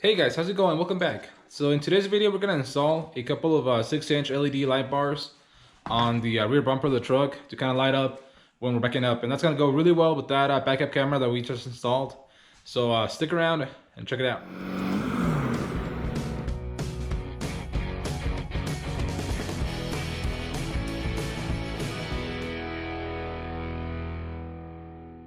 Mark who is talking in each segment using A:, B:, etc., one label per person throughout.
A: Hey guys, how's it going? Welcome back. So in today's video, we're going to install a couple of 6-inch LED light bars on the rear bumper of the truck to kind of light up when we're backing up. And that's going to go really well with that backup camera that we just installed. So stick around and check it out.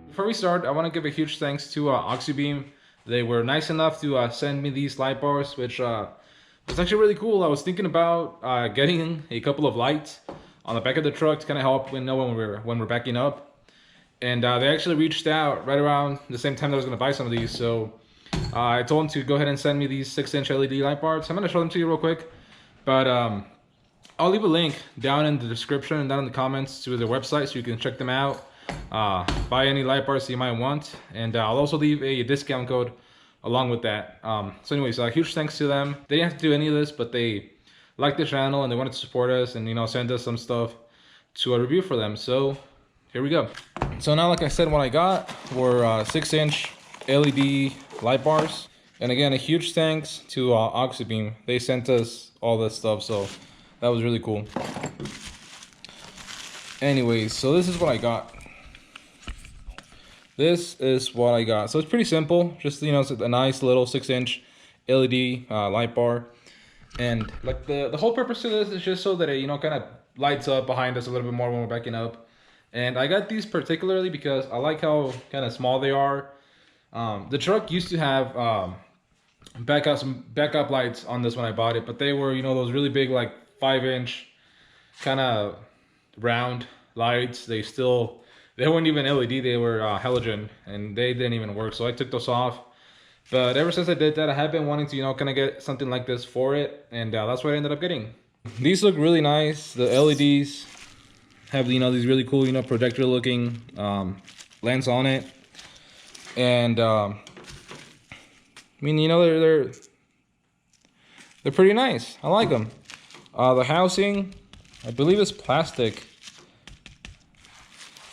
A: Before we start, I want to give a huge thanks to Auxbeam. They were nice enough to send me these light bars, which was actually really cool. I was thinking about getting a couple of lights on the back of the truck to kind of help when we're backing up. And they actually reached out right around the same time that I was going to buy some of these. So I told them to go ahead and send me these 6-inch LED light bars. I'm going to show them to you real quick. But I'll leave a link down in the description and down in the comments to their website so you can check them out. Buy any light bars you might want, and I'll also leave a discount code along with that. So anyways, huge thanks to them. They didn't have to do any of this, but they liked the channel and they wanted to support us and send us some stuff to review for them. So here we go. So now, like I said, what I got were 6-inch LED light bars, and again, a huge thanks to Auxbeam. They sent us all this stuff, so that was really cool. Anyways, so this is what I got. This is what I got. So it's pretty simple. Just, it's a nice little 6-inch LED light bar. And like the whole purpose of this is just so that it, kind of lights up behind us a little bit more when we're backing up. And I got these particularly because I like how kind of small they are. The truck used to have backup lights on this when I bought it, but they were, those really big, like 5-inch kind of round lights. They weren't even LED, they were halogen, and they didn't even work, so I took those off. But ever since I did that, I have been wanting to, kind of get something like this for it, and that's what I ended up getting. These look really nice. The LEDs have, these really cool, projector looking lens on it. And, I mean, they're pretty nice. I like them. The housing, I believe it's plastic.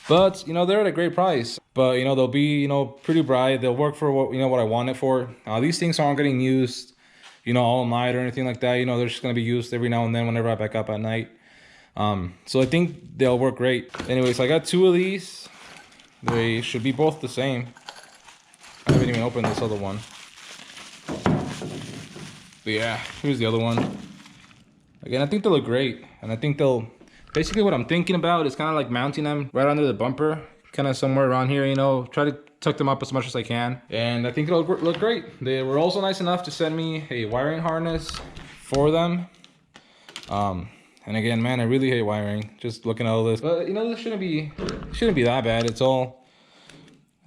A: But, they're at a great price. But, they'll be, pretty bright. They'll work for what, what I want it for. These things aren't getting used, all night or anything like that. They're just going to be used every now and then whenever I back up at night. So I think they'll work great. Anyways, I got 2 of these. They should be both the same. I haven't even opened this other one. But yeah, here's the other one. Again, I think they look great. And I think they'll... Basically, what I'm thinking about is kind of like mounting them right under the bumper, kind of somewhere around here, try to tuck them up as much as I can. And I think it'll look great. They were also nice enough to send me a wiring harness for them. And again, man, I really hate wiring, just looking at all this. But, this shouldn't be that bad.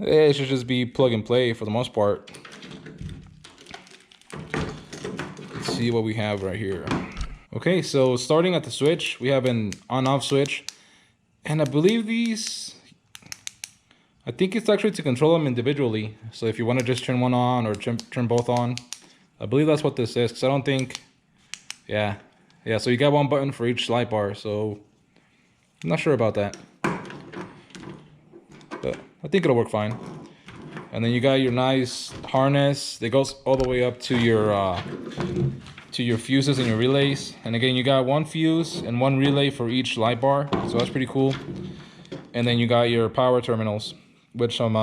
A: It should just be plug and play for the most part. Let's see what we have right here. Okay, so starting at the switch, we have an on-off switch, and I believe I think it's actually to control them individually. So if you want to just turn one on or turn both on, I believe that's what this is, because I don't think, yeah, so you got one button for each light bar, so I'm not sure about that, but I think it'll work fine. And then you got your nice harness that goes all the way up to your fuses and your relays. And again, you got 1 fuse and 1 relay for each light bar, so that's pretty cool. And then you got your power terminals, which some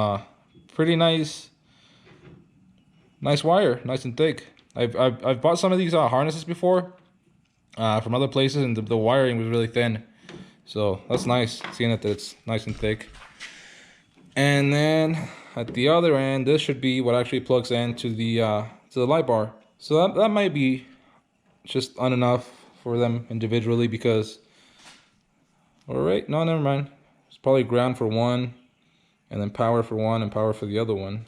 A: pretty nice wire, nice and thick. I've bought some of these harnesses before from other places, and the wiring was really thin, so that's nice seeing that it's nice and thick. And then at the other end, this should be what actually plugs into the light bar. So that might be just enough for them individually, because, all right, no, never mind. It's probably ground for one, and then power for one, and power for the other one.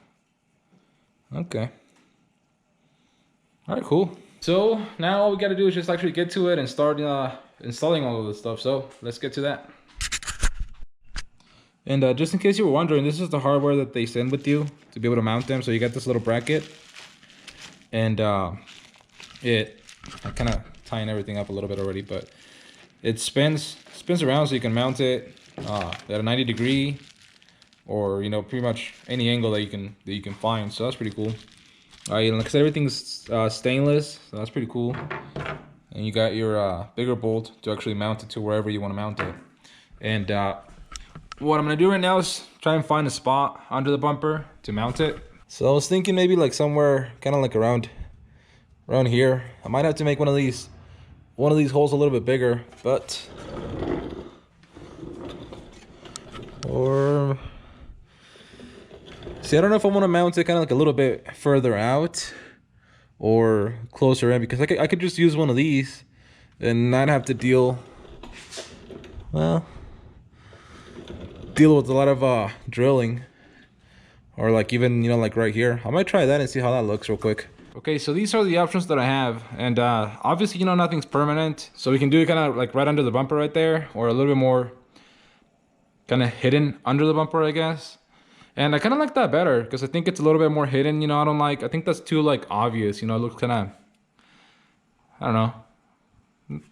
A: Okay. All right, cool. So now all we got to do is just actually get to it and start installing all of this stuff. So let's get to that. And just in case you were wondering, this is the hardware that they send with you to be able to mount them. So you got this little bracket, and I'm kind of tying everything up a little bit already, but it spins around so you can mount it at a 90-degree, or pretty much any angle that you can find. So that's pretty cool. You know, like I said, everything's stainless, so that's pretty cool. And you got your bigger bolt to actually mount it to wherever you want to mount it. And what I'm gonna do right now is try and find a spot under the bumper to mount it. So I was thinking maybe like somewhere kind of like around here. I might have to make one of these holes a little bit bigger, but or see, I don't know if I want to mount it kind of like a little bit further out or closer in, because I could just use one of these and not have to deal with a lot of drilling, or like even, you know, like right here. I might try that and see how that looks real quick. Okay, so these are the options that I have, and obviously, you know, nothing's permanent, so we can do it kind of like right under the bumper right there, or a little bit more kind of hidden under the bumper, I guess. And I kind of like that better because I think it's a little bit more hidden. You know, I think that's too like obvious. You know, it looks kind of, I don't know.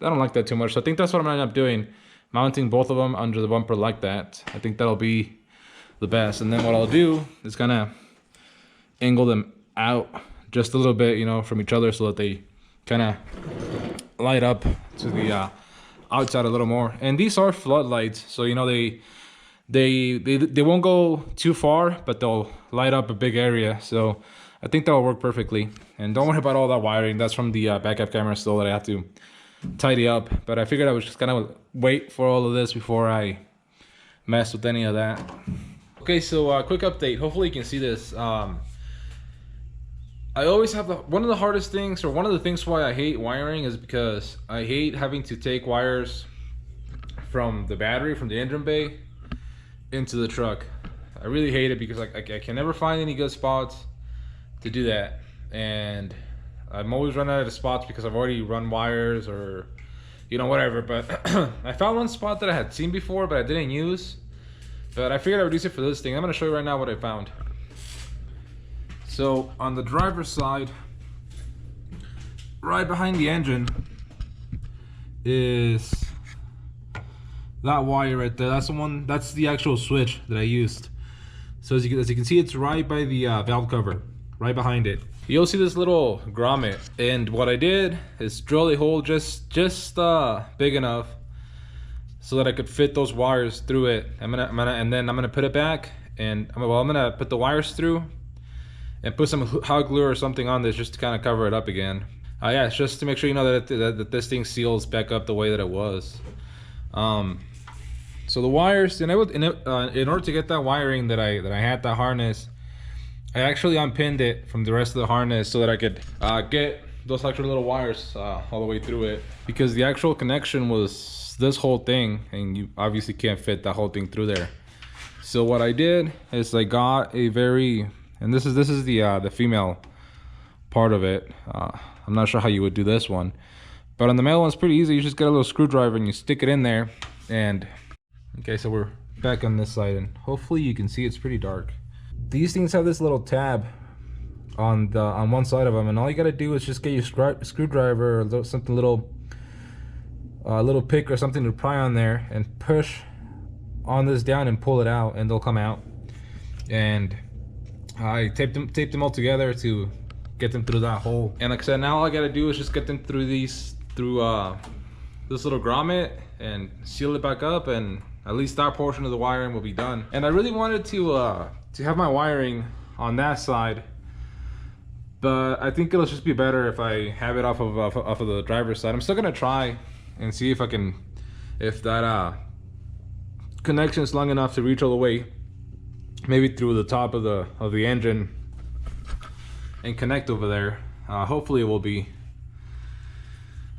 A: I don't like that too much. So I think that's what I'm gonna end up doing, mounting both of them under the bumper like that. I think that'll be the best. And then what I'll do is kind of angle them out just a little bit, you know, from each other, so that they kind of light up to the outside a little more. And these are floodlights, so you know they won't go too far, but they'll light up a big area. So I think that'll work perfectly. And don't worry about all that wiring. That's from the backup camera still that I have to tidy up. But I figured I would just kind of wait for all of this before I mess with any of that. Okay, so quick update. Hopefully you can see this. I always have one of the hardest things, or one of the things why I hate wiring, is because I hate having to take wires from the battery, from the engine bay, into the truck. I really hate it because I can never find any good spots to do that, and I'm always running out of spots because I've already run wires, or you know, whatever. But I found one spot that I had seen before but I didn't use, but I figured I would use it for this thing. I'm going to show you right now what I found. So on the driver's side, right behind the engine, is that wire right there. That's the one. That's the actual switch that I used. So as you can see, it's right by the valve cover, right behind it. You'll see this little grommet, and what I did is drill a hole just big enough so that I could fit those wires through it. And then I'm gonna put it back, and I'm gonna put the wires through and put some hot glue or something on this just to kind of cover it up again. Yeah, it's just to make sure, you know, that this thing seals back up the way that it was. So the wires, in order to get that wiring that I had that harness, I actually unpinned it from the rest of the harness so that I could get those extra little wires all the way through it, because the actual connection was this whole thing, and you obviously can't fit that whole thing through there. So what I did is I got a and this is the female part of it. I'm not sure how you would do this one, but on the male one's pretty easy. You just get a little screwdriver and you stick it in there. And okay, so we're back on this side, and hopefully you can see it's pretty dark. These things have this little tab on one side of them, and all you gotta do is just get your screwdriver or something little pick or something to pry on there, and push on this down and pull it out, and they'll come out. And I taped them all together to get them through that hole. And like I said, now all I gotta do is just get them through this little grommet and seal it back up, and at least that portion of the wiring will be done. And I really wanted to have my wiring on that side, but I think it'll just be better if I have it off of the driver's side. I'm still gonna try and see if that connection is long enough to reach all the way, maybe through the top of the engine and connect over there. Hopefully it will be.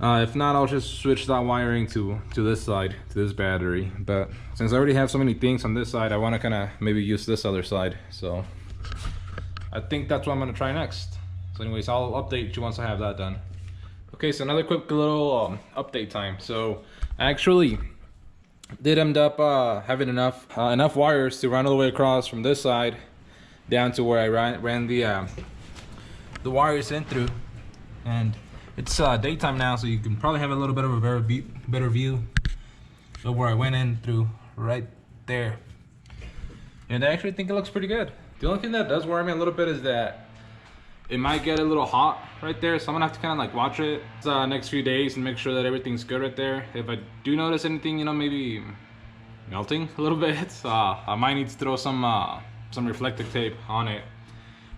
A: If not, I'll just switch that wiring to this side, to this battery. But since I already have so many things on this side, I want to kind of maybe use this other side. So I think that's what I'm going to try next. So anyways, I'll update you once I have that done. Okay, so another quick little update time. So I actually did end up having enough wires to run all the way across from this side down to where I ran the wires in through. And it's daytime now, so you can probably have a little bit of a better view of where I went in through right there. And I actually think it looks pretty good. The only thing that does worry me a little bit is that it might get a little hot right there, so I'm gonna have to kind of like watch it next few days and make sure that everything's good right there. If I do notice anything, you know, maybe melting a little bit, I might need to throw some reflective tape on it,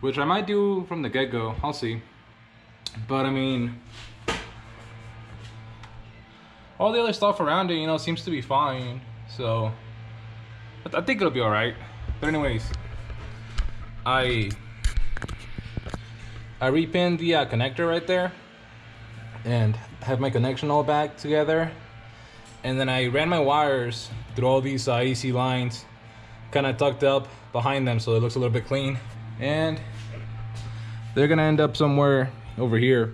A: which I might do from the get-go. I'll see. But I mean, all the other stuff around it, you know, seems to be fine, so I think it'll be all right. But anyways, I repinned the connector right there and have my connection all back together, and then I ran my wires through all these AC lines, kind of tucked up behind them so it looks a little bit clean, and they're gonna end up somewhere over here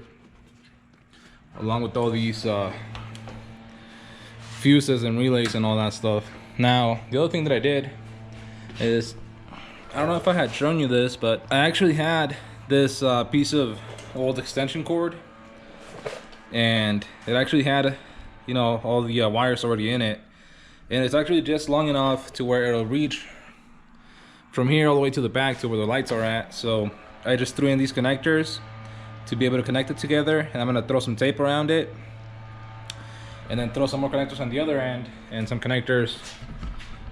A: along with all these fuses and relays and all that stuff. Now the other thing that I did is, I don't know if I had shown you this, but I actually had this piece of old extension cord, and it actually had, you know, all the wires already in it, and it's actually just long enough to where it'll reach from here all the way to the back to where the lights are at. So I just threw in these connectors to be able to connect it together, and I'm gonna throw some tape around it and then throw some more connectors on the other end and some connectors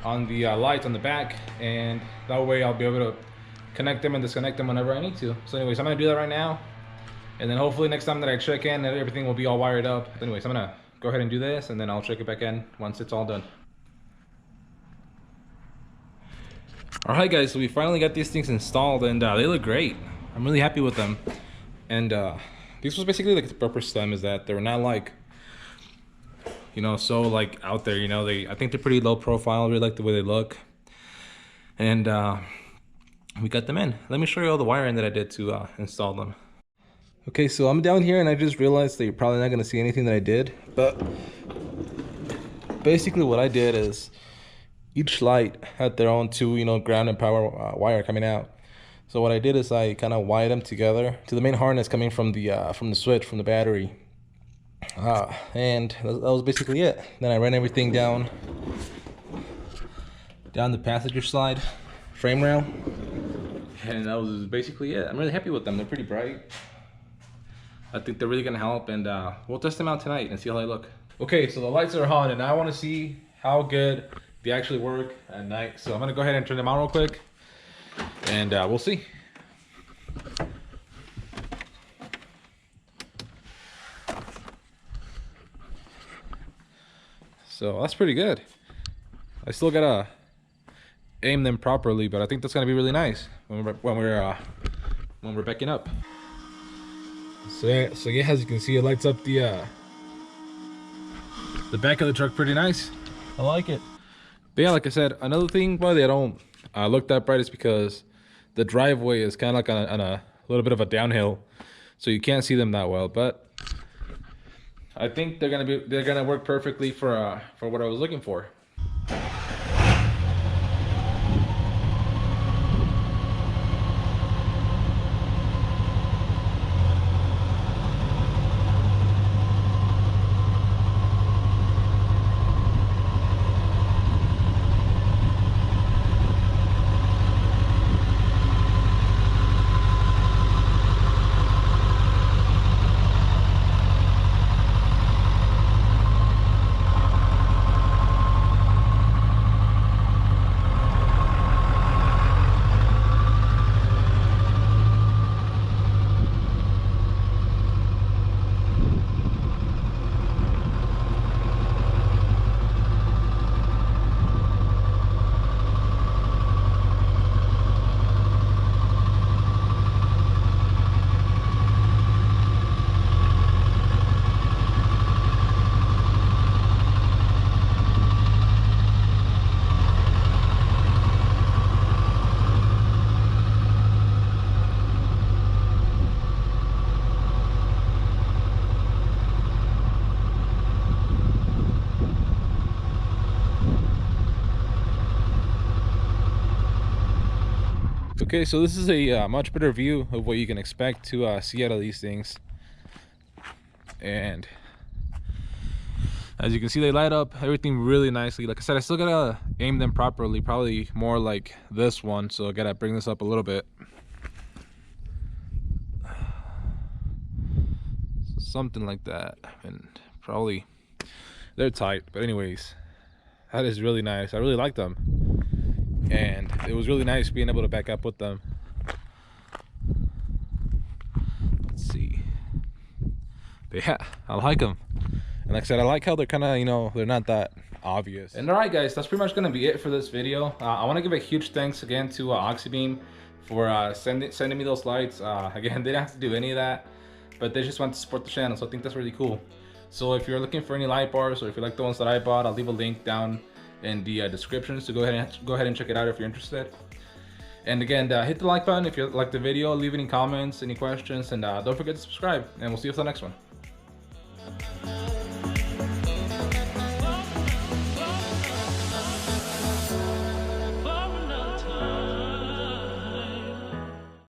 A: on the lights on the back, and that way I'll be able to connect them and disconnect them whenever I need to. So anyways, I'm gonna do that right now, and then hopefully next time that I check in, everything will be all wired up. Anyways, I'm gonna go ahead and do this, and then I'll check it back in once it's all done. All right guys, so we finally got these things installed, and they look great. I'm really happy with them. And this was basically like the purpose of them, is that they're not like, you know, so like out there, you know. I think they're pretty low profile. I really like the way they look, and we got them in. Let me show you all the wiring that I did to install them. Okay, so I'm down here and I just realized that you're probably not gonna see anything that I did, but basically what I did is each light had their own two, you know, ground and power wire coming out. So what I did is I kind of wired them together to the main harness coming from the switch, from the battery. And that was basically it. Then I ran everything down the passenger side frame rail, and that was basically it. I'm really happy with them. They're pretty bright. I think they're really gonna help, and we'll test them out tonight and see how they look. Okay, so the lights are on, and I want to see how good they actually work at night. So I'm gonna go ahead and turn them on real quick, and we'll see. So that's pretty good. I still gotta aim them properly, but I think that's gonna be really nice when we're backing up. So yeah, as you can see, it lights up the back of the truck pretty nice. I like it. But yeah, like I said, another thing why they don't look that bright is because the driveway is kind of like on a little bit of a downhill, so you can't see them that well. But I think they're gonna work perfectly for what I was looking for. Okay, so this is a much better view of what you can expect to see out of these things. And as you can see, they light up everything really nicely. Like I said, I still gotta aim them properly, probably more like this one, so I gotta bring this up a little bit. something like that, and probably they're tight. But anyways, that is really nice. I really like them, and it was really nice being able to back up with them. Let's see. But yeah, I like them. And like I said, I like how they're kind of, you know, they're not that obvious. And alright guys, that's pretty much going to be it for this video. I want to give a huge thanks again to Auxbeam for sending me those lights. Again, they didn't have to do any of that, but they just want to support the channel, so I think that's really cool. So if you're looking for any light bars, or if you like the ones that I bought, I'll leave a link down in the description, so go ahead and check it out if you're interested. And again, hit the like button if you like the video, leave any comments, any questions, and don't forget to subscribe, and we'll see you for the next one.